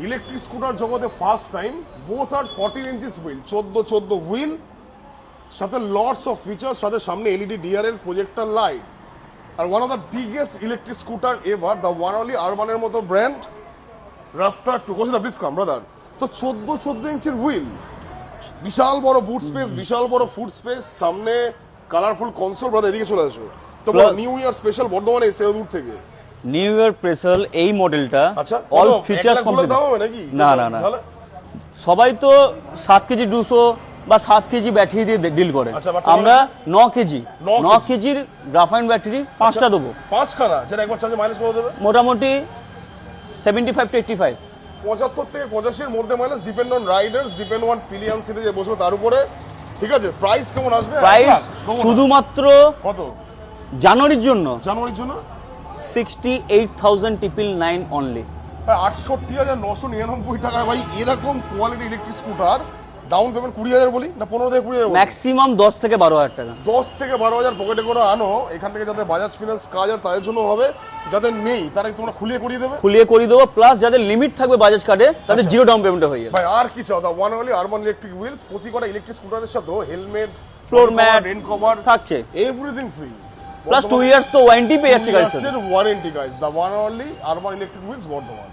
Electric scooter জগতে first time both আর 14 inches wheel, 14 wheel, সাথে লটস অফ ফিচার্স, সাথে সামনে এলইডি ডিআরএল প্রজেক্টর লাইট, আর one of the biggest electric scooter ever, the one only আরবানের মতো brand রাফটার টু কোসে দ্য প্লিজ কাম ব্রাদার। তো 14 ইঞ্চির হুইল, বিশাল বড় বুট স্পেস, বিশাল বড় ফুড স্পেস, সামনে কালারফুল কনসোল। ব্রাদার এদিকে চলে আসো। তো নিউ ইয়ার স্পেশাল বর্ধমানে এসে দূর থেকে নিউ ইয়ার স্পেশাল এই মডেলটা আচ্ছা অল ফিচার্স কমপ্লিট। নাকি না না না, সবাই তো 7 কেজি 200 বা 7 কেজি ব্যাটারি দিয়ে ডিল করে, আচ্ছা, আমরা 9 কেজির 9 কেজির গ্রাফাইন ব্যাটারি 5টা দেবো। 5খানা, যেটা একবার চার্জে মাইলেজ কত দেবে? মোটামুটি 75 to 85, 75 থেকে 85 এর মধ্যে mileage, depend on Riders, depend on pillion সিরিজে বসবে তার উপরে। ঠিক আছে, প্রাইস কেমন আসবে? প্রাইস শুধুমাত্র কত জানুয়ারির জন্য জানুয়ারির জন্য 68,999 অনলি। 68,999 টাকায় ভাই এরকম quality electric scooter. Down payment 20,000 বলি না 15 থেকে 20,000? ম্যাক্সিমাম 10 থেকে 12,000 টাকা। 10 থেকে 12,000 পকেটে করে আনো এখান থেকে, যাতে বাজাজ ফিনান্স কাজ আর তাদের জন্য হবে, যাদের নেই তারা তোমরা খুলিয়ে করিয়ে দেবে। খুলিয়ে করে দেবো, প্লাস যাদের লিমিট থাকবে বাজাজ কার্ডে তাদের জিরো ডাউন পেমেন্টে হয়ে যাবে। ভাই আর কি চাও? The one only Urban electric wheels. প্রতি কটা ইলেকট্রিক স্কুটারের সাথে helmet, floor mat, rain cover থাকছে, এভরিথিং ফ্রি, প্লাস 2 ইয়ার্স তো ওয়ারেন্টি পেয়ে যাচ্ছে গাড়ির সাথে। Warranty guys. The one only Urban electric wheels Bardhaman.